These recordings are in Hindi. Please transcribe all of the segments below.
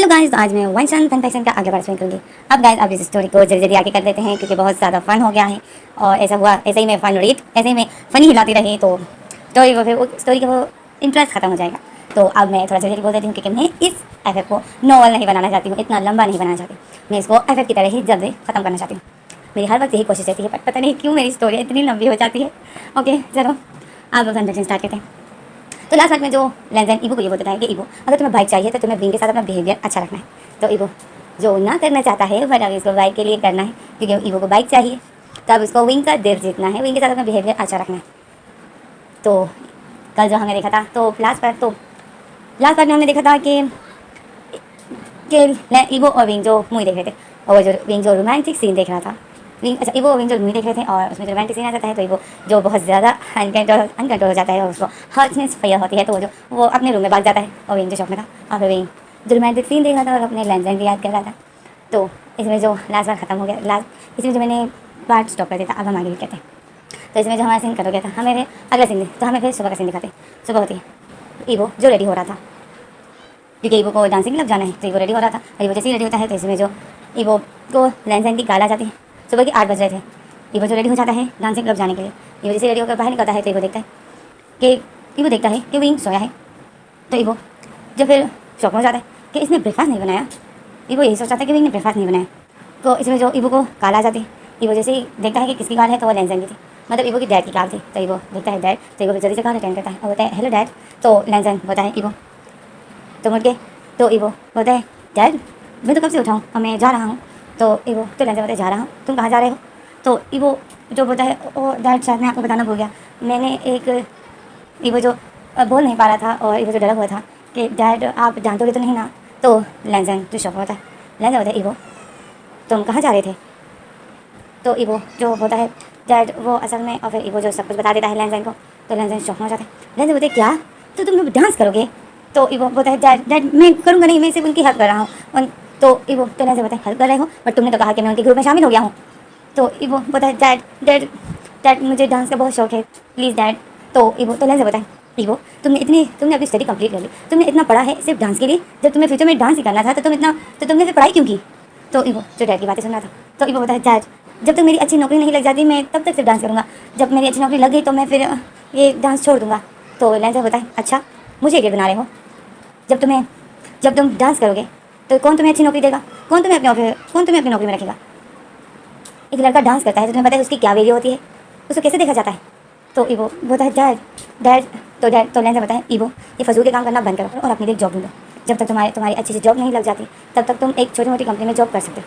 गाइस, आज मैं वंशन फन फैक्शन का आगे बढ़ाना करूँगी। अब गाइस, आप इस स्टोरी को जल्दी जल्दी आगे कर देते हैं क्योंकि बहुत ज़्यादा फन हो गया है। और ऐसा हुआ, ऐसे ही मैं फन रीड, ऐसे ही मैं फनी हिलाती रही तो स्टोरी को, फिर वो स्टोरी का वो इंटरेस्ट खत्म हो जाएगा। तो अब मैं थोड़ा जल्दी बोल देती हूँ क्योंकि मैं इस एफ को नॉवल नहीं बनाना चाहती हूँ, इतना लंबा नहीं बनाना चाहती। मैं इसको एफ की तरह ही जल्दी खत्म करना चाहती हूँ। मेरी हर वक्त यही कोशिश रहती है, बट पता नहीं क्यों मेरी स्टोरी इतनी लंबी हो जाती है। ओके चलो, अब फन फैक्शन स्टार्ट करते हैं। तो लास्ट पार्ट में जो लेंजन ईवो को ये बोलता है कि ईवो, अगर तुम्हें बाइक चाहिए तो तुम्हें विंग के साथ अपना बिहेवियर अच्छा रखना है। तो ईवो जो ना करना चाहता है, बट अब इसको बाइक के लिए करना है क्योंकि ईवो को बाइक चाहिए। तो अब इसको विंग का दिल जीतना है, विंग के साथ अपना बिहेवियर अच्छा रखना है। तो कल जो हमने देखा था, तो लास्ट पार्ट में हमने देखा था कि ईवो और विंग जो मूवी देख रहे थे, और जो विंग जो रोमांटिक सीन देख रहा था, ईवो और विंग जो मूवी देख रहे थे और उसमें जो रोमांटिक सीन आ जाता है, तो ईवो जो बहुत ज़्यादा अनकंट्रोल हो जाता है और उसको हर्टनेस फील होती है, तो वो अपने रूम में भाग जाता है। और विंग जो शौक में था, और फिर विंग जो रोमांटिक सीन देख रहा था और अपने लेंजन की याद कर रहा था। तो इसमें जो लास्ट बार ख़त्म हो गया, इसमें जो मैंने पार्ट स्टॉप कर दिया था, अब हम आगे भी कहते हैं। तो इसमें जो हमारा सीन कट हो गया था, हमें अगला सीन, तो हमें फिर सुबह का सीन दिखाते। सुबह होती है, ईवो जो रेडी हो रहा था क्योंकि ईवो को डांसिंग क्लब जाना है, तो ईवो रेडी हो रहा था। और ईवो जैसे ही रेडी होता है, तो इसमें जो ईवो को लेंजन की गाल आ जाती है। सुबह के 8 बज रहे थे, ईवो जो रेडी हो जाता है डांसिंग क्लब जाने के लिए। ईवो जैसे रेडी होकर बाहर निकलता है, तो ईवो देखता है कि विंग सोया है। तो ईवो जो फिर शौक में हो जाता है कि इसने ब्रेकफास्ट नहीं बनाया। ईवो यही सोचता था कि विंग ने ब्रेकफास्ट नहीं बनाया। तो इसमें जो ईवो को गाल आ जाती है, ईवो जैसे ही देखता है कि किसकी गाल है, तो वो लेंजन की थी, मतलब ईवो की डैड की गाल थी। तो ईवो देखता है डैड, तो ईवो जल्दी से गाल अटेंड करता है और बोलता है हेलो डैड। तो लेंजन बोलता है ईवो, तो मुड़ के तो ईवो बोलता है डैड मैं तो कब से उठाऊँ और मैं जा रहा हूँ। तो ईवो तो लेंजन बोलता है जा रहा हूँ, तुम कहाँ जा रहे हो। तो ईवो जो बोलता है ओ डैड शायद मैं आपको बताना भूल गया, मैंने एक ईवो जो बोल नहीं पा रहा था और ईवो जो डरा हुआ था कि डैड आप जानते तो नहीं ना। तो लेंजन तो शौक होता है, लेंजन बोलता है ईवो तुम कहाँ जा रहे थे। तो ईवो जो बोलता है डैड वो असल में, और फिर ईवो जो सब कुछ बता देता है लेंजन को। तो लेंजन शौक हो जाता है, लेंजन बोलते क्या, तो तुम लोग डांस करोगे। तो ईवो बोलता है डैड मैं करूँगा नहीं, मैं सिर्फ उनकी हेल्प कर रहा हूँ। तो ईवो तो लेंजन बोलता है हेल्प कर रहे हो, बट तुमने तो कहा कि मैं उनके ग्रुप में शामिल हो गया हूँ। तो ईवो बोलता है डैड डैड डैड मुझे डांस का बहुत शौक है, प्लीज़ डैड। तो ईवो तो लेंजन बोलता है ईवो तुमने अपनी स्टडी कंप्लीट कर ली, तुमने इतना पढ़ा है सिर्फ डांस के लिए, जब तुम्हें फ्यूचर में डांस ही करना था तो तुमने फिर पढ़ाई क्यों की। तो ईवो जो डैड की बातें सुन रहा था, तो ईवो बोलता है डैड जब तक मेरी अच्छी नौकरी नहीं लग जाती मैं तब तक सिर्फ डांस करूँगा, जब मेरी अच्छी नौकरी लग गई तो मैं फिर ये डांस छोड़ दूँगा। तो लेंजन बोलता है अच्छा मुझे क्या बना रहे हो, जब तुम डांस करोगे तो कौन तुम्हें अच्छी नौकरी देगा, कौन तुम्हें अपनी नौकरी में रखेगा। एक लड़का डांस करता है तो तुम्हें पता है उसकी क्या वैल्यू होती है, उसको कैसे देखा जाता है। तो ईवो बोलता है डैड तो लेंजन बताए ईवो ये फजूल के काम करना बंद करो और अपने लिए जॉब ढूंढो। जब तक तुम्हारी अच्छी सी जॉब नहीं लग जाती तब तक तुम एक छोटी मोटी कंपनी में जॉब कर सकते हो,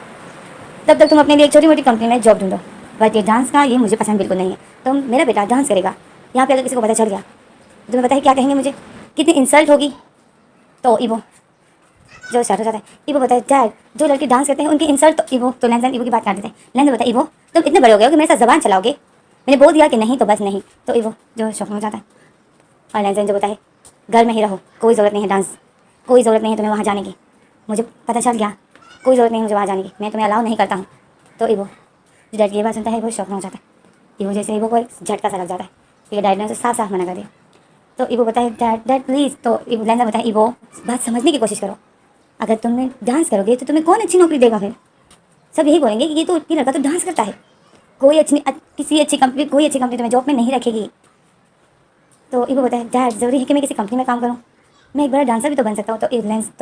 तब तक तुम अपने लिए एक छोटी मोटी कंपनी में जॉब ढूंढो। बट ये डांस का ये मुझे पसंद बिल्कुल नहीं है, तो मेरा बेटा डांस करेगा, यहाँ पे अगर किसी को पता चल गया तो तुम्हें पता है क्या कहेंगे मुझे, कितनी इंसल्ट होगी। तो ईवो जो स्टार्ट हो जाता है, ईवो बताए डैड जो लड़के डांस करते हैं उनकी इंसल्ट। तो ईवो तो लेंजन ईवो की बात काट देते हैं, लेंजन बताए ईवो तुम इतने बड़े हो गए हो कि मेरे साथ ज़बान चलाओगे, मैंने बोल दिया कि नहीं तो बस नहीं। तो ईवो जो शौक हो जाता है, और लेंजन जो बताए घर में ही रहो, कोई ज़रूरत नहीं है डांस, कोई ज़रूरत नहीं है तुम्हें वहाँ जाने की, मुझे पता चल गया कोई ज़रूरत नहीं है मुझे वहाँ जाने की, मैं तुम्हें अलाउ नहीं करता हूँ। तो ईवो जो डैड की ये बात सुनता है वो शौक में हो जाता है। ईवो जैसे ईवो को एक झटका सा लग जाता है क्योंकि डैड ने उसे साफ साफ मना कर दिया। तो ईवो बताए डैड प्लीज़। तो ईवो लेंजन बताए ईवो बात समझने की कोशिश करो, अगर तुमने डांस करोगे तो तुम्हें कौन अच्छी नौकरी देगा, फिर सब यही बोलेंगे कि ये लड़का तो डांस करता है, कोई अच्छी कंपनी तुम्हें जॉब में नहीं रखेगी। तो ईवो बताए डैड ज़रूरी है कि मैं किसी कंपनी में काम करूँ, मैं एक बड़ा डांसर भी तो बन सकता हूँ। तो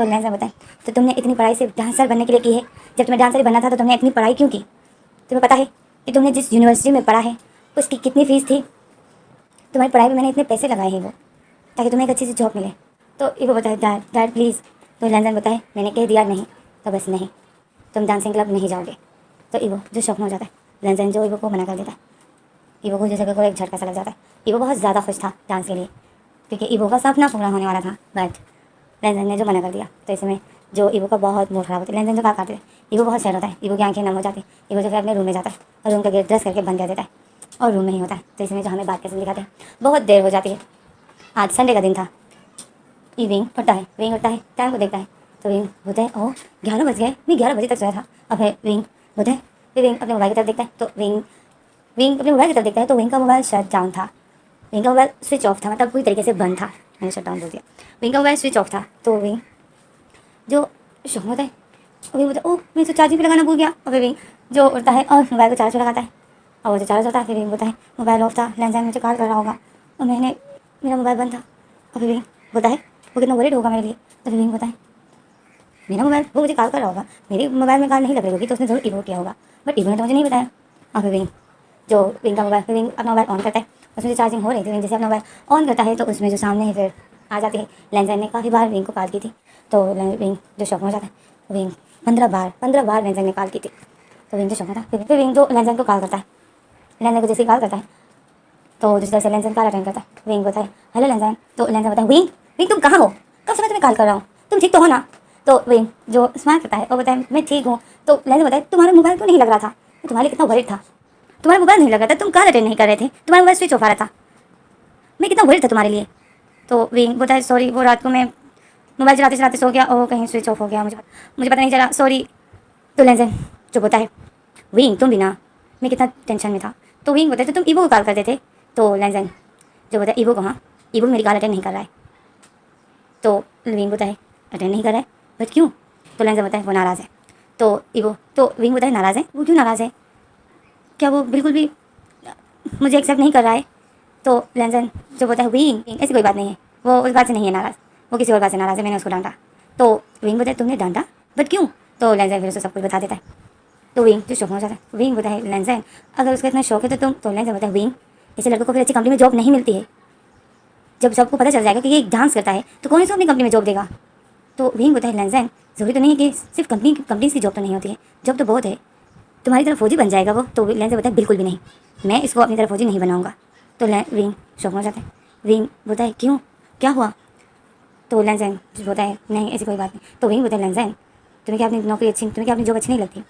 लेंजन बताए तो तुमने इतनी पढ़ाई सिर्फ डांसर बनने के लिए की है, जब तुम्हें डांसर बनना था तो तुमने इतनी पढ़ाई क्यों की, तुम्हें पता है कि तुमने जिस यूनिवर्सिटी में पढ़ा है उसकी कितनी फ़ीस थी, तुम्हारी पढ़ाई में मैंने इतने पैसे लगाए हैं वो ताकि तुम्हें एक अच्छी सी जॉब मिले। तो ईवो बताए डैड प्लीज़। तो लेंजन बताए मैंने कह दिया नहीं तो बस नहीं, तुम डांसिंग क्लब नहीं जाओगे। तो ईवो जो शौक में हो जाता है, लेंजन जो ईवो को मना कर देता है। ईवो को जैसे को एक झटका सा लग जाता है, ईवो बहुत ज़्यादा खुश था डांस के लिए क्योंकि ईवो का सपना पूरा होने वाला था, बट लेंजन ने जो मना कर दिया। तो इसमें जो ईवो का बहुत मूड खराब होता है, लेंजन जो काटते हैं ईवो बहुत सैड होता है, ईवो की आंखें नम हो जाती है, ईवो जो फिर अपने रूम में जाता है और रूम का गेट ड्रेस करके बंद कर देता है और रूम में ही होता है। तो इसमें जो हमें बात कैसे दिखाते हैं, बहुत देर हो जाती है, आज संडे का दिन था। विंग उठता है टाइम को देखता है, तो विंग बोलते हैं ओह 11 बज गए, मैं 11 बजे तक सोया था। और फिर विंग बोलते हैं, फिर विंग अपने मोबाइल की तरफ देखता है, तो विंग अपने मोबाइल की तरफ देखता है तो विंग का मोबाइल शट डाउन था, विंग का मोबाइल स्विच ऑफ था, मतलब पूरी तरीके से बंद था, मैंने शट डाउन बोल दिया, विंग का मोबाइल स्विच ऑफ था। तो विंग जो शौक होता है। अभी बोलता है, ओह मैं तो चार्जिंग पे लगाना भूल गया। और फिर जो उड़ता है और मोबाइल को चार्ज पे लगाता है, और वो जो चार्ज होता है, फिर बोलता है मोबाइल ऑफ था, लैंडलाइन मुझे कॉल कर रहा होगा और मैंने मेरा मोबाइल बंद था। और फिर बोलता है वो कितना वरीड होगा मेरे लिए। तो फिर बोलता है मेरा मोबाइल, वो मुझे कॉल कर रहा होगा, मेरे मोबाइल में कॉल नहीं लग रही होगी तो उसने जरूर इवो किया होगा, बट इवो ने तो मुझे नहीं बताया। और फिर जो विंग का मोबाइल, फिर विंग अपना मोबाइल ऑन करता है, उसमें जो चार्जिंग हो रही थी, विंग जैसे अपना मोबाइल ऑन करता है तो उसमें जो सामने ही फिर आ जाती है लैंडलाइन ने काफ़ी बार विंग को कॉल की थी। तो विंग जो शौक हो जाता है, विंग 15 बार लैंडलाइन ने कॉल की थी। तो विंग जो शौक होता है, फिर विंग जो लैंडलाइन को कॉल करता है, लैंडलाइन को जैसे ही कॉल करता है तो जिस तरह से लैंडलाइन कॉल अटेंड करता है, विंग बोलता है हेलो लैंडलाइन। तो लैंडलाइन बोलता है विंग, विंग तुम कहाँ हो, कब से मैं तुम्हें कॉल कर रहा हूँ, तुम ठीक तो हो ना। तो विंग जो स्माइल करता है और बताए मैं ठीक हूँ। तो लैंडलाइन बोलता है तुम्हारा मोबाइल क्यों नहीं लग रहा था, तुम्हारे लिए कितना वरीड था, तुम्हारा मोबाइल नहीं लग रहा था, तुम कॉल अटेंड नहीं कर रहे थे, तुम्हारा मोबाइल स्विच ऑफ आ रहा था, मैं कितना वरीड था तुम्हारे लिए। तो विंग बोलता है सॉरी, वो रात को मैं मोबाइल चलाते चलाते सो गया और कहीं स्विच ऑफ हो गया, मुझे मुझे पता नहीं चला, सॉरी। तो लैंडलाइन जो बोलता है विंग तुम भी ना, मैं कितना टेंशन में था। तो विंग बोलता है तो तुम ईवो को कॉल करते थे। तो लैंडलाइन जो बोलता है ईवो को, हाँ ईवो मेरी कॉल अटेंड नहीं कर रहा है। तो विंग बोलता है अटेंड नहीं कर रहा है, बट क्यों। तो लैंडलाइन बोलता है वो नाराज़ है। तो ईवो, तो विंग बोलता है नाराज़ है, वो क्यों नाराज़ है, क्या वो बिल्कुल भी मुझे एक्सेप्ट नहीं कर रहा है। तो लैंडलाइन जो बोलता है विंग ऐसी कोई बात नहीं है, वो उस बात से नहीं है नाराज़, वो किसी और बात से नाराज़ है, मैंने उसको डांटा। तो विंग बोलता है तुमने डांटा, बट क्यों। तो लैंडलाइन फिर उसे सब कुछ बता देता है। तो विंग जो शौक हो जाता है, विंग बोलता है लैंडलाइन अगर उसका इतना शौक है तो तुम। तो लैंडलाइन बोलता है विंग ऐसे लड़कों को फिर अच्छी कंपनी में जॉब नहीं मिलती है, जब सबको पता चल जाएगा कि ये डांस करता है तो कौन इसको अपनी कंपनी में जॉब देगा। तो विंग बोलता है लैंडलाइन ज़रूरी तो नहीं है कि सिर्फ कंपनी की जॉब तो नहीं होती है, जॉब तो बहुत है, तुम्हारी तरफ फौजी बन जाएगा वो। तो लैंडलाइन बोलता है बिल्कुल भी नहीं, मैं इसको अपनी तरफ फौजी नहीं बनाऊंगा। तो विंग शौक हो जाता है, विंग बोलता है क्यों, क्या हुआ। तो लैंडलाइन बोलता है नहीं ऐसी कोई बात नहीं। तो विंग बोलता है लैंडलाइन तुम्हें क्या अपनी नौकरी अच्छी, तुम्हें क्या अपनी जॉब अच्छी नहीं लगती।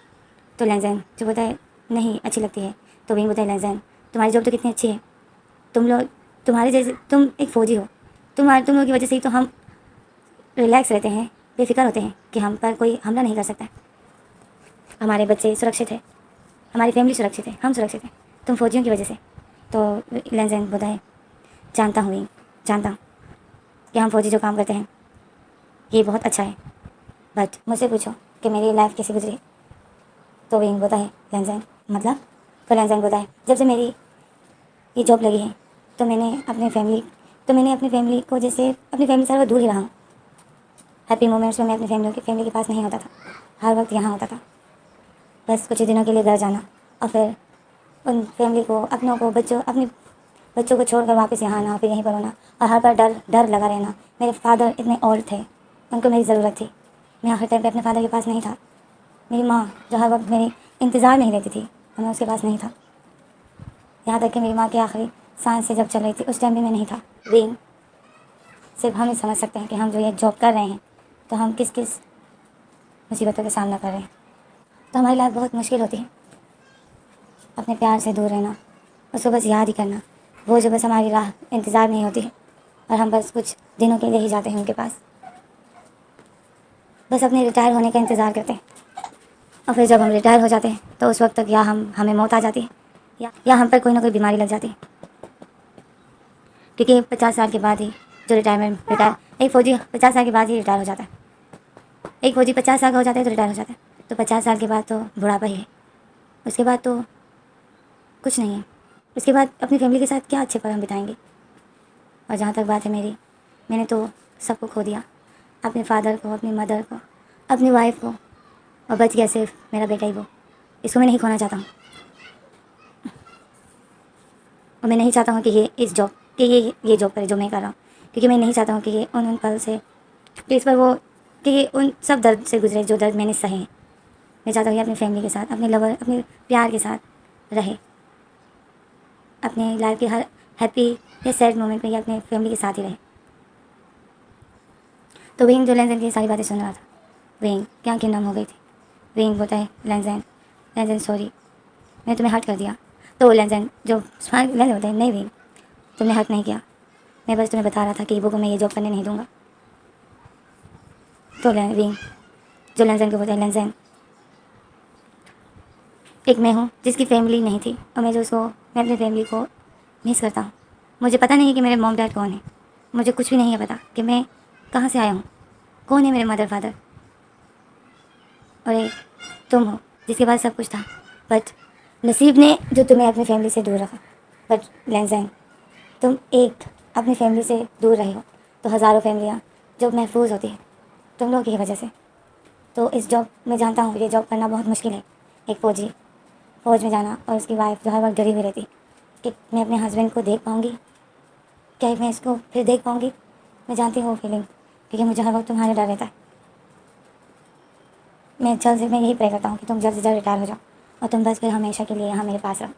तो लैंडलाइन जो बोलता है नहीं अच्छी लगती है। तो विंग बोलता है लैंडलाइन तुम्हारी जॉब तो कितनी अच्छी है, तुम लोग तुम्हारे जैसे तुम एक फ़ौजी हो, तुम लोगों की वजह से ही तो हम रिलैक्स रहते हैं, बेफिक्र होते हैं कि हम पर कोई हमला नहीं कर सकता, हमारे बच्चे सुरक्षित है, हमारी फैमिली सुरक्षित है, हम सुरक्षित हैं, तुम फौजियों की वजह से। तो लैंडलाइन बोलता है जानता हूँ विंग, जानता हूँ कि हम फौजी जो काम करते हैं ये बहुत अच्छा है, बट मुझसे पूछो कि मेरी लाइफ कैसे गुजरी। तो विंग बोलता है लैंडलाइन मतलब। तो लैंडलाइन बोलता है जब से मेरी ये जॉब लगी है तो मैंने अपनी फैमिली को जैसे अपनी फैमिली से हर वक्त दूर ही रहा हूँ। हैप्पी मोमेंट्स में मैं अपनी फैमिली के पास नहीं होता था, हर वक्त यहाँ होता था, बस कुछ ही दिनों के लिए घर जाना और फिर उन फैमिली को अपने बच्चों को छोड़कर वापस यहाँ आना, फिर यहीं पर होना और हर बार डर डर लगा रहना। मेरे फादर इतने ओल्ड थे, उनको मेरी ज़रूरत थी, मैं आखिर टाइम पे अपने फादर के पास नहीं था। मेरी माँ जो हर वक्त मेरी इंतज़ार में ही रहती थी और मैं उसके पास नहीं था, यहाँ तक कि मेरी माँ की आखिरी सांस से जब चल रही थी उस टाइम भी मैं नहीं था। विंग सिर्फ हम ही समझ सकते हैं कि हम जो ये जॉब कर रहे हैं तो हम किस किस मुसीबतों का सामना कर रहे हैं। तो हमारी लाइफ बहुत मुश्किल होती है, अपने प्यार से दूर रहना, उसको बस याद ही करना, वो जो बस हमारी राह इंतज़ार में ही होती है और हम बस कुछ दिनों के लिए ही जाते हैं उनके पास, बस अपने रिटायर होने का इंतज़ार करते हैं। और फिर जब हम रिटायर हो जाते हैं तो उस वक्त तक या हमें मौत आ जाती है या हम पर कोई ना कोई बीमारी लग जाती है, क्योंकि 50 साल के बाद ही जो एक फ़ौजी 50 साल के बाद ही रिटायर हो जाता है। एक फ़ौजी 50 साल का हो जाता है तो रिटायर हो जाता है, तो 50 साल के बाद तो बुढ़ापा ही है, उसके बाद तो कुछ नहीं है। उसके बाद अपनी फैमिली के साथ क्या अच्छे पल हम बिताएंगे। और जहाँ तक बात है मेरी, मैंने तो सबको खो दिया, अपने फादर को, अपनी मदर को, अपनी वाइफ को, और बच गया सिर्फ मेरा बेटा ही वो। इसको मैं नहीं खोना चाहता हूँ और मैं नहीं चाहता हूँ कि ये जॉब करे जो मैं कर रहा हूँ, क्योंकि मैं नहीं चाहता हूँ कि ये उन पल से प्लीज़ पर वो कि ये उन सब दर्द से गुजरे जो दर्द मैंने सहे। मैं चाहता हूँ कि अपनी फैमिली के साथ, अपने लवर, अपने प्यार के साथ रहे, अपने लाइफ के हर हैप्पी या सैड मोमेंट में ये अपने फैमिली के साथ ही रहे। तो विंग जो लैंडलाइन की सारी बातें सुन रहा था, विंग क्या आंखें नम हो गई थी। विंग बोलता है लैंडलाइन सॉरी मैंने तुम्हें हर्ट कर दिया। तो लैंडलाइन बोलता है नहीं विंग तुमने हर्ट नहीं किया, मैं बस तुम्हें बता रहा था कि ईवो को मैं ये जॉब करने नहीं दूंगा। तो विंग जो लैंडलाइन को बोलता है लैंडलाइन एक मैं हूँ जिसकी फैमिली नहीं थी और मैं अपनी फैमिली को मिस करता हूँ। मुझे पता नहीं कि मेरे मॉम डैड कौन है, मुझे कुछ भी नहीं है पता कि मैं कहाँ से आया हूँ, कौन है मेरे मदर फादर। और एक तुम हो जिसके पास सब कुछ था, बट नसीब ने जो तुम्हें अपनी फैमिली से दूर रखा। बट लैंज़ैन, तुम एक अपनी फैमिली से दूर रहे हो तो हज़ारों फैमिलियाँ जो महफूज होती है तुम लोगों की वजह से। तो इस जॉब में जानता हूँ ये जॉब करना बहुत मुश्किल है। एक फ़ौज में जाना और उसकी वाइफ जो हर वक्त डरी हुई रहती कि मैं अपने हस्बैंड को देख पाऊँगी, क्या मैं इसको फिर देख पाऊँगी। मैं जानती हूँ वो फीलिंग, क्योंकि मुझे हर वक्त तुम्हारा डर रहता है। मैं यही प्रे करता हूँ कि तुम जल्द से जल्द रिटायर हो जाओ और तुम बस फिर हमेशा के लिए यहाँ मेरे पास रहो।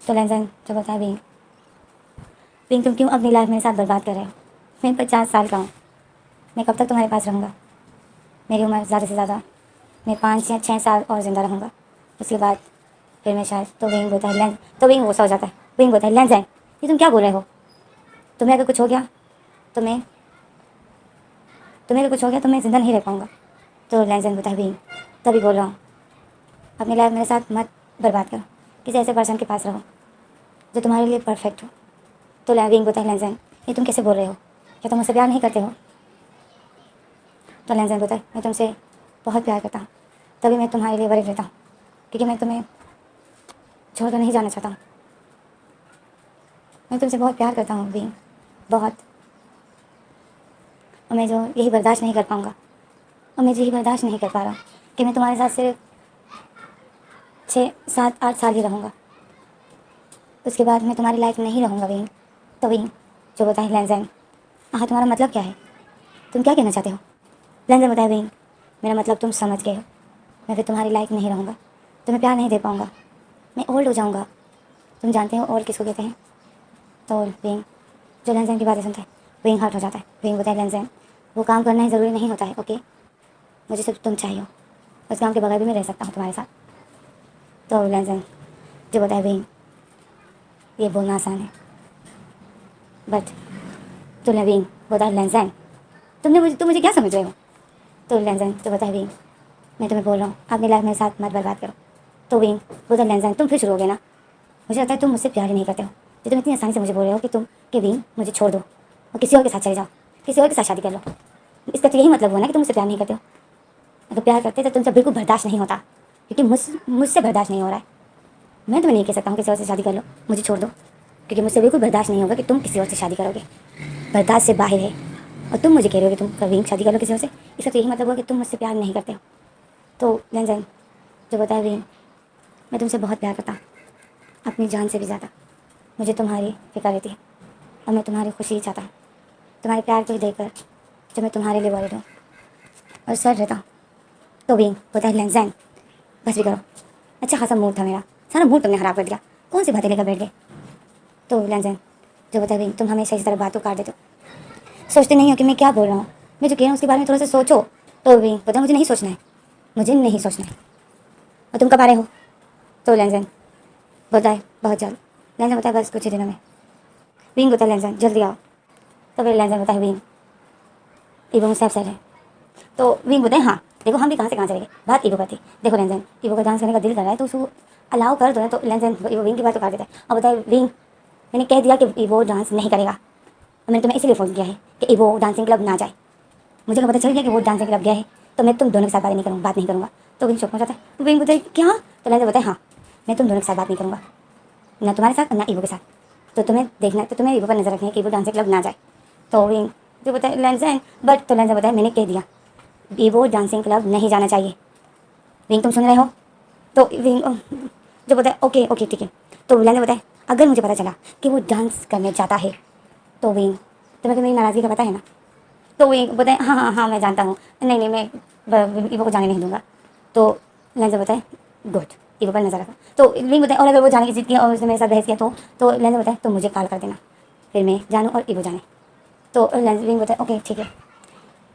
तो लैंज़ैन जो बताया बीइंग तुम क्यों अपनी लाइफ मेरे साथ बर्बाद कर रहे हो। मैं 50 साल का हूँ, मैं कब तक तुम्हारे पास रहूँगा। मेरी उम्र ज़्यादा से ज़्यादा मैं 5 या 6 साल और ज़िंदा रहूँगा, उसके बाद फिर मैं शायद। तो बीइंग बोलता है तो बीइंग गुस्सा हो जाता है। बीइंग बोलता है लैंज़ैन ये तुम क्या बोल रहे हो, तुम्हें अगर कुछ हो गया तो मैं ज़िंदा नहीं रह पाऊँगा। तो लैंज़ैन बोलता है बीइंग तभी बोल रहा हूँ अपनी लाइफ मेरे साथ मत बर्बाद करो, किसी ऐसे पर्सन के पास रहो जो तुम्हारे लिए परफेक्ट हो। तो बीइंग बोलता है लैंज़ैन ये तुम कैसे बोल रहे हो, क्या तुम मुझसे प्यार नहीं करते हो। तो लैंज़ैन बोलता है मैं तुमसे बहुत प्यार करता हूँ, तभी मैं तुम्हारे लिए वरीड रहता हूँ, क्योंकि मैं तुम्हें छोड़कर नहीं जाना चाहता हूँ। मैं तुमसे बहुत प्यार करता हूँ बीइंग, बहुत। और मैं जो यही बर्दाश्त नहीं कर पाऊँगा, और मैं यही बर्दाश्त नहीं कर पा रहा हूँ कि मैं तुम्हारे साथ सिर्फ 6, 7, 8 साल ही रहूँगा, उसके बाद मैं तुम्हारी लाइफ में नहीं रहूँगा बीइंग। तो बीइंग जो बताए लैंज़ैन हाँ तुम्हारा मतलब क्या है, तुम क्या कहना चाहते हो। लैंज़ैन बताए बीइंग मेरा मतलब तुम समझ गए हो, मैं फिर तुम्हारी लाइफ में नहीं रहूँगा, तुम्हें प्यार नहीं दे पाऊँगा, मैं ओल्ड हो जाऊँगा। तुम जानते हो ओल्ड किसको कहते हैं। तो बीइंग जो लैंज़ैन की बातें सुनता है बीइंग हर्ट हो जाता है। बीइंग बताए लैंज़ैन वो काम करना ही ज़रूरी नहीं होता है, ओके मुझे सिर्फ तुम चाहिए हो, उस काम के बगैर भी मैं रह सकता हूँ तुम्हारे साथ। तो लैंज़ैन जो बताए बीइंग ये बोलना आसान है, बट तो बीइंग बताए लैंज़ैन तुम मुझे क्या समझ रहे हो। तो लैंज़ैन तो बताए बीइंग मैं तुम्हें बोल रहा हूँ अपनी लाइफ मेरे साथ मत बर्बाद करो। तो बीइंग बोलता लैंज़ैन तुम फिर शुरू हो गए ना, मुझे लगता है तुम मुझसे प्यार ही नहीं करते हो, जो तुम इतनी आसानी से मुझे बोल रहे हो कि बीइंग मुझे छोड़ दो और किसी और के साथ चले जाओ, किसी और के साथ शादी कर लो। इसका तो यही मतलब हुआ ना कि तुम मुझसे प्यार नहीं करते हो। अगर प्यार करते तो तुमसे बिल्कुल बर्दाश्त नहीं होता, क्योंकि मुझसे बर्दाश्त नहीं हो रहा है। मैं तुम्हें नहीं कह सकता हूँ किसी और से शादी कर लो, मुझे छोड़ दो, क्योंकि मुझसे बिल्कुल बर्दाश्त नहीं होगा कि तुम किसी और से शादी करोगे, बर्दाश्त से बाहर है। और तुम मुझे कह रहे हो कि तुम कभी शादी कर लो किसी और से, इसका तो यही मतलब हुआ कि तुम मुझसे प्यार नहीं करते हो। तो लैंज़ैन जो बताया बीइंग मैं तुमसे बहुत प्यार करता हूँ, अपनी जान से भी ज़्यादा। मुझे तुम्हारी फिक्र रहती है और मैं तुम्हारी खुशी ही चाहता हूँ, तुम्हारे प्यार को ही देखकर जो मैं तुम्हारे लिए वरीड हूँ और सर रहता हूँ। तो बीइंग बोलता है लैंज़ैन बस भी करो, अच्छा खासा मूड था मेरा, सारा मूड तुमने ख़राब कर दिया, कौन सी बातें लेकर बैठ गए। तो लैंज़ैन जो बताया बीइंग तुम हमेशा इस तरह बातों काट देते हो, सोचते नहीं हो कि मैं क्या बोल रहा हूँ, मैं जो कह रहा हूँ उसके बारे में थोड़ा सा सोचो। तो बीइंग बोलता मुझे नहीं सोचना है, मुझे नहीं सोचना है। और तुम कब आ रहे हो। तो लैंज़ैन बोलता है बहुत जल्द। लैंज़ैन बोलता है बस कुछ ही दिनों में। बीइंग बोलता है लैंज़ैन जल्दी आओ। तो फिर लैंज़ैन बोलता है बीइंग ईवो मुझसे अपसेट है। तो बीइंग बोलते हैं हाँ देखो हम भी कहाँ से कहाँ चलेंगे, बात ईवो करती। देखो लैंज़ैन ईवो का डांस करने का दिल कर रहा है तो उसको अलाउ कर दो ना। तो लैंज़ैन ईवो बीइंग की बात तो कर देता है और बताए बीइंग मैंने कह दिया कि ईवो डांस नहीं करेगा और मैंने तुम्हें इसीलिए फ़ोन किया है कि ईवो डांसिंग क्लब ना जाए। मुझे अगर पता चल गया कि वो डांसिंग क्लब गया है तो मैं तुम दोनों के साथ बात नहीं करूँगा। तो बीइंग चुप हो जाता है। बीइंग बोलता है क्या। तो लैंज़ैन बोलता है हाँ मैं तुम दोनों के साथ बात नहीं करूँगा, ना तुम्हारे साथ ना ईवो के साथ। तो तुम्हें देखना है तो तुम्हें ईवो पर नज़र रखनी है कि ईवो डांसिंग क्लब ना जाए। तो बीइंग जो बताए लैंज़ैन बट तो लैंज़ैन बताए मैंने कह दिया ईवो डांसिंग क्लब नहीं जाना चाहिए। बीइंग तुम सुन रहे हो। तो बीइंग जो बताए ओके ओके ठीक है। तो लैंज़ैन बताए अगर मुझे पता चला कि वो डांस करने जाता है तो बीइंग तुम्हें तो मेरी नाराज़गी का पता है ना। तो बीइंग बताए हाँ हाँ हाँ मैं जानता हूँ, नहीं मैं ईवो को जाने नहीं दूंगा। तो लैंज़ैन बताए गुड ईवो पर नज़र रखो। तो बीइंग बताए और अगर वो जाने की जिद किया और उसने मेरे साथ बहस किया तो लैंज़ैन बताए तो मुझे कॉल कर देना, फिर मैं जानूँ और ईवो जाने। तो बीइंग बताए ओके ठीक है।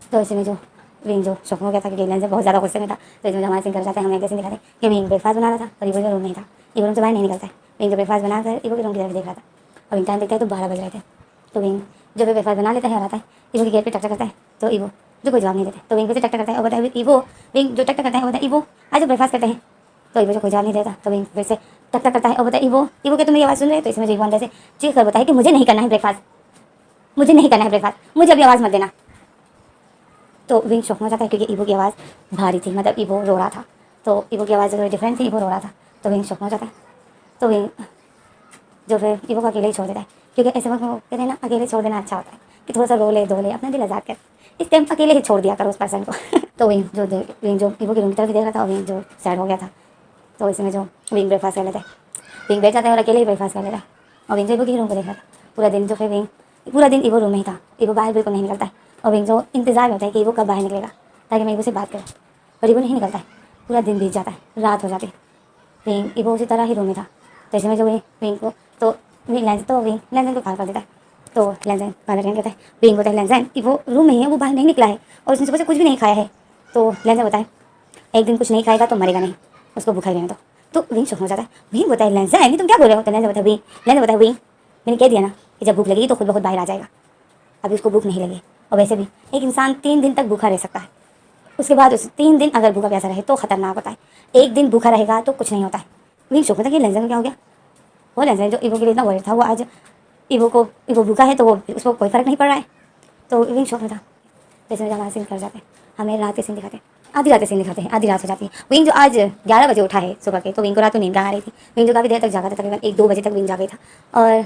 तो इसी में जो बीइंग जो शौक हो गया था क्योंकि लैंज़ैन बहुत ज़्यादा गुस्से में था। तो इसमें जो हमारे सीन कर जाते हैं हमें एक सीन दिखाते हैं कि बीइंग ब्रेकफास्ट बना रहा था और ईवो का रूम नहीं था, ईवो रूम से बाहर नहीं निकलता है। बीइंग जो ब्रेकफास्ट बनाकर ईवो के रूम की तरफ देख रहा था और बीइंग टाइम देखता है तो 12 बज रहे थे। तो बीइंग जब भी ब्रेकफास्ट बना लेता है और आता है ईवो की गेट पे टक टक करता है तो ईवो जो कोई जवाब नहीं देते। तो बीइंग फिर से टक टक करता है और बताए ईवो बीइंग जो टक टक करता है वो बताए ईवो आज ब्रेकफास्ट करते हैं। तो ईवो जो कोई जवाब नहीं देता। तो बीइंग फिर से टक टक करता है और बताए ईवो के तुम मेरी आवाज़ सुन रहे हो। तो इसमें जो ईवो अंदर से चीख कर बताए कि मुझे नहीं करना है ब्रेकफास्ट, मुझे नहीं करना है ब्रेकफास्ट, मुझे अभी आवाज़ मत देना। तो विंग शॉक में हो जाता है क्योंकि ईवो की आवाज़ भारी थी, मतलब ईवो रो रहा था, तो ईवो की आवाज़ थोड़ी डिफरेंट थी, ईवो रो रहा था, तो विंग शॉक में हो जाता है। तो विंग जो फिर ईवो को अकेले ही छोड़ देता है, क्योंकि ऐसे वक्त वो कहते हैं ना, अकेले छोड़ देना अच्छा होता है कि थोड़ा सा रो ले धो ले, अपना दिल आज़ाद कर, इस टाइम अकेले ही छोड़ दिया करो उस पर्सन को। तो विंग जो ईवो की रूम की तरफ देख रहा था, और विंग जो सैड हो गया था, तो इसमें जो विंग ब्रेकफास्ट कर लेता है, विंग बैठ जाता है और अकेले ही ब्रेकफास्ट कर लेता है, और विंग जो ईवो की रूम को देख रहा था पूरा दिन। जो फिर विंग पूरा दिन ईवो रूम में ही था, ईवो बाहर बिल्कुल नहीं निकलता है, और विंग जो इंतजार में होता है कि ईवो कब बाहर निकलेगा ताकि मैं ईवो से बात करूँ, पर ईवो नहीं निकलता है, पूरा दिन बीत जाता है, रात हो जाती है, विंग ईवो उसी तरह ही रूम में था। तो इसमें जो विंग को तो विंग लेंजन को कॉल कर देता है, तो लेंजन वाला कहता है विंग बोलता है लेंजन ईवो रूम में ही है, वो बाहर नहीं निकला है और उसने सुबह से कुछ भी नहीं खाया है। तो लेंजन बताए एक दिन कुछ नहीं खाएगा तो मरेगा नहीं, उसको भूखा ही रहने दो। तो विंग शौक हो जाता है, विंग बताए लेंजन तुम क्या बोल रहे हो? तो लेंजन बताए विंग मैंने कह दिया ना कि जब भूख लगेगी तो खुद ब खुद बाहर आ जाएगा, अभी उसको भूख नहीं लगी, और वैसे भी एक इंसान 3 दिन तक भूखा रह सकता है, उसके बाद उस 3 दिन अगर भूखा प्यासा रहे तो खतरनाक होता है, एक दिन भूखा रहेगा तो कुछ नहीं होता है। विंग शौक होता है कि लेंजन को क्या हो गया, वो लेंजन जो ईवो के लिए इतना वरिड था, वो आज ईवो भूखा है तो वो उसको कोई फर्क नहीं पड़ रहा है, तो विंग शौक में था। जैसे में हमारा सीन कर जाते हैं, हमें रात के सीन दिखाते हैं, आधी रात के सीन दिखाते हैं, आधी रात हो जाती है। विंग जो आज 11 बजे उठा है सुबह के, तो विंग को रात को नींद आ रही थी, विंग जो काफ़ी देर तक जागा था, तकरीबन 1-2 बजे तक विंग जागा था और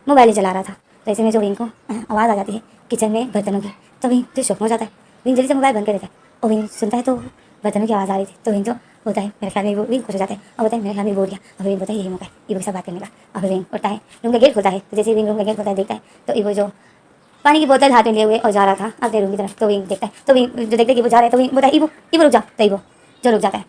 मोबाइल ही चला रहा था। तो ऐसे में जो विंग को आवाज़ आ जाती है किचन में बर्तनों की, तो विंग जो शौक हो जाता है, विंग जल्दी से मोबाइल बंद कर देता है, और विंग सुनता है तो बर्तनों की आवाज़ आ रही थी, तो विंग जो होता है मेरे ख्याल में वो विंग खुश हो जाता है और बोलता है मेरे ख्याल में बोल गया, और विंग बोलता है यही मौका है ईवो के साथ बात करने का। और विंग उठता है, रूम का गेट खोलता है, तो जैसे विंग रूम का गेट खोलता है देखता है तो ईवो जो पानी की बोतल हाथ में लिए हुए और जा रहा था अपने रूम की तरफ, तो विंग देखता है, तो विंग जो देखते कि वो जा रहा है, तो विंग बोलता है ईवो ईवो रुक जा, तो ईवो जो रुक जाता है,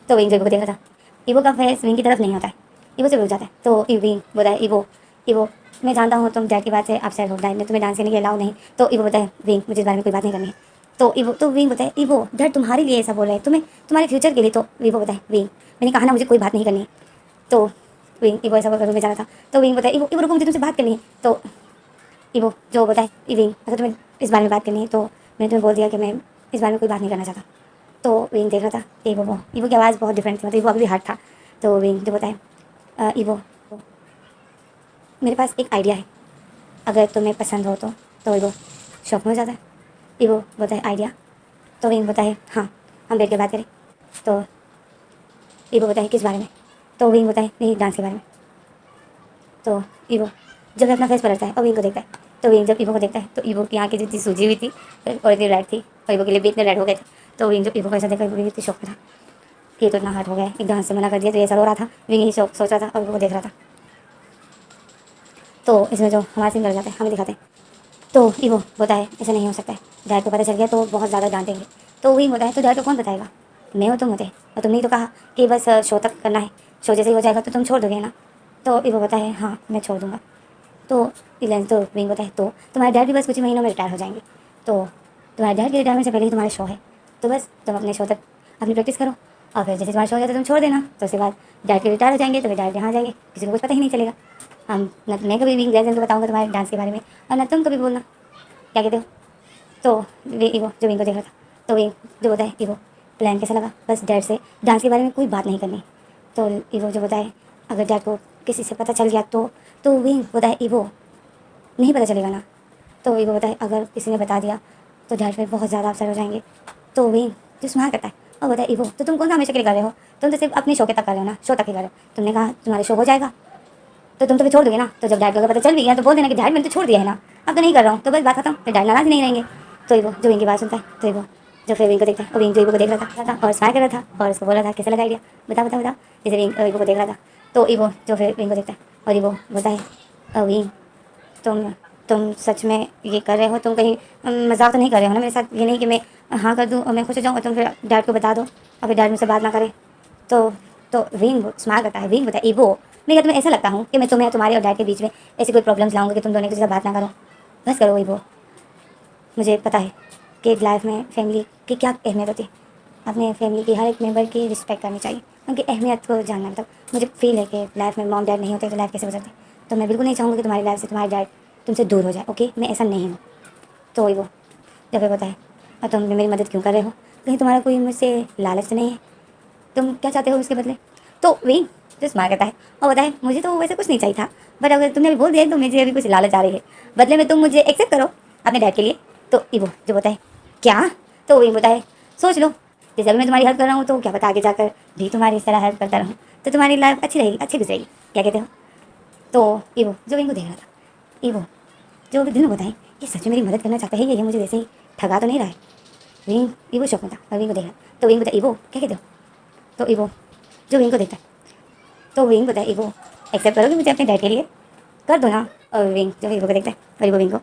तो विंग जो ईवो को देख रहा था, ईवो का फेस विंग की तरफ नहीं होता है, ईवो से रुक जाता है, तो विंग बोलता है ईवो ईवो मैं जानता हूँ तुम डैड की बात से अपसेट हो, डैड ने तुम्हें डांस करने के अलाउ नहीं, तो ईवो बताए विंग मुझे इस बारे में कोई बात नहीं करनी है। तो विंग बताए ईवो डैड तुम्हारे लिए ऐसा बोल रहे हैं, तुम्हें तुम्हारे फ्यूचर के लिए। तो ईवो बताए विंग मैंने कहा ना मुझे कोई बात नहीं करनी है। तो विंग ईवो ऐसा बोलकर रूम में जा रहा था, तो विंग बताए ईवो ईवो रुको मुझे तुमसे बात करनी है। तो ईवो जो बताए विंग अगर तुम्हें इस बारे में बात करनी है तो मैंने तुम्हें बोल दिया कि मैं इस बारे में कोई बात नहीं करना चाहता। तो विंग देख रहा था ईवो की आवाज़ बहुत डिफरेंट थी, मतलब ईवो अभी भी हार्ड था। तो विंग जो बताए ईवो मेरे पास एक आइडिया है, अगर तुम्हें पसंद हो तो ईवो शौक में हो जाता है। ईवो बोलता है आइडिया, तो विंग बोलता है हाँ हम बैठ के बात करें। तो ईवो बोलता है किस बारे में, तो विंग बोलता है नहीं डांस के बारे में। तो ईवो जब अपना फेस पलटता है और विंग को देखता है, तो विंग जब ईवो को देखता है तो ईवो की आंखें जितनी सूजी हुई थी और इतनी रेड थी, और ईवो के लिए भी इतने रेड हो गए थे। तो विंग जब ईवो को ऐसा देखा, ईवो भी इतनी शौक में था कि ये तो इतना हार्ड हो गया है, एक डांस से मना कर दिया, तो ये ऐसा रो रहा था, विंग ही सोच रहा था और ईवो को देख रहा था। तो इसमें जो हमारा सीन कर जाता है हमें दिखाते हैं, तो ईवो बोलता है ऐसा नहीं हो सकता है, डैड को पता चल गया तो बहुत ज़्यादा डांटेंगे। तो विंग होता है तो डैड को कौन बताएगा, मैं हो तुम होते, और तुमने ही तो कहा कि बस शो तक करना है, शो जैसे ही हो जाएगा तो तुम छोड़ दोगे ना। तो ईवो बताए हाँ मैं छोड़ दूँगा। तो विंग होता है तो तुम्हारे डैड भी बस कुछ ही महीनों में रिटायर हो जाएंगे, तो तुम्हारे डैड के रिटायरमेंट से पहले ही तुम्हारा शो है, तो बस तुम अपने शो तक अपनी प्रैक्टिस करो, और फिर जैसे तुम्हारा शो हो जाता है तुम छोड़ देना, तो उसके बाद डैड के रिटायर हो जाएंगे तो फिर डैड यहाँ जाएंगे, किसी को कुछ पता ही नहीं चलेगा। हम न मैं कभी विंग लेजेंड को बताऊँगा तुम्हारे डांस के बारे में, और न तुम कभी बोलना, क्या कहते हो। तो ईवो जो विंग को देख रहा था, तो विंग जो होता है ईवो प्लान कैसा लगा, बस डैड से डांस के बारे में कोई बात नहीं करनी। तो ईवो जो बताए अगर डैड को किसी से पता चल गया तो विंग बताए ईवो नहीं पता चलेगा ना। तो ईवो बताए अगर किसी ने बता दिया तो डैड फिर बहुत ज़्यादा अफसर हो जाएंगे। तो विंग जो स्मार्ट करता है और बताए ईवो तो तुम कौन सा हमेशा के लिए कर रहे हो, तुम तो सिर्फ अपने शो के तक कर रहे हो ना, शो तक ही कर रहे हो, तुमने कहा तुम्हारे शो हो जाएगा तो तुम तो फिर छोड़ दोगे ना, तो जब डैड को अगर पता चल भी गया तो बोल देना कि डैड मैंने तो छोड़ दिया है ना, अब तो नहीं कर रहा हूँ, तो बस बात खत्म, फिर डैड नाराज नहीं रहेंगे। तो ईवो जो विंग की बात सुनता है, तो ईवो जो फिर विंग को देखता है, और विंग जो ईवो को देख रहा था और स्माइल कर रहा था और उसको बोल रहा था कैसा लगा आइडिया, बता। जैसे विंग ईवो को देख रहा था, तो ईवो जो फिर विंग को देखता है और ईवो बोलता है विंग तुम सच में ये कर रहे हो, तुम कहीं मजाक तो नहीं कर रहे हो ना मेरे साथ, ये नहीं कि मैं हाँ कर दूँ और मैं खुश हो जाऊँ और तुम फिर डैड को बता दो और फिर डैड मुझसे बात ना करे। तो विंग स्मार्ट करता है, विंग बताए ईवो मैं क्या तुम्हें ऐसा लगता हूँ कि मैं तुम्हारे और डैड के बीच में ऐसी कोई प्रॉब्लम्स लाऊंगा कि तुम दोनों किसी से बात ना करो, बस करो ईवो। मुझे पता है कि लाइफ में फैमिली की क्या अहमियत होती है, अपने फैमिली की हर एक मेंबर की रिस्पेक्ट करनी चाहिए, उनकी अहमियत को जानना। मतलब मुझे फील है कि लाइफ में मॉम डैड नहीं होते तो लाइफ कैसे गुजरती, तो मैं बिल्कुल नहीं चाहूँगी कि तुम्हारी लाइफ से तुम्हारे डैड तुमसे दूर हो जाए, ओके मैं ऐसा नहीं हूँ। तो ईवो जब बताए और तुम मेरी मदद क्यों कर रहे हो, कहीं तुम्हारा कोई मुझसे लालच तो नहीं है, तुम क्या चाहते हो उसके बदले। तो विंग जो स्मार्ट करता है और बताए मुझे तो वैसे कुछ नहीं चाहिए था, बट अगर तुमने अभी बोल दिया तो मुझे अभी कुछ लालच आ रही है, बदले में तुम मुझे एक्सेप्ट करो अपने डैड के लिए। तो ईवो जो बताए क्या? तो विंग बोलता है सोच लो, जैसे अभी मैं तुम्हारी हेल्प कर रहा हूँ तो क्या पता आगे जाकर भी तुम्हारी इस तरह हेल्प करता रहूँ तो तुम्हारी लाइफ अच्छी रहेगी, अच्छी गुजरेगी, क्या कहते हो? तो ईवो जो विंग को देख रहा था, ईवो जो भी दिन को बताएं ये सच में मेरी मदद करना चाहता है या ये मुझे वैसे ही ठगा तो नहीं रहा है। विंग ईवो शौक में था और विंग को देख रहा, तो विंग बोलता ईवो क्या कहते हो? तो ईवो जो विंग को देखता है, तो विंग बोलता है ईवो एक्सेप्ट करोगे मुझे अपने डैड के लिए? कर दो ना। और विंग जो ईवो को देखता है और ईवो विंग को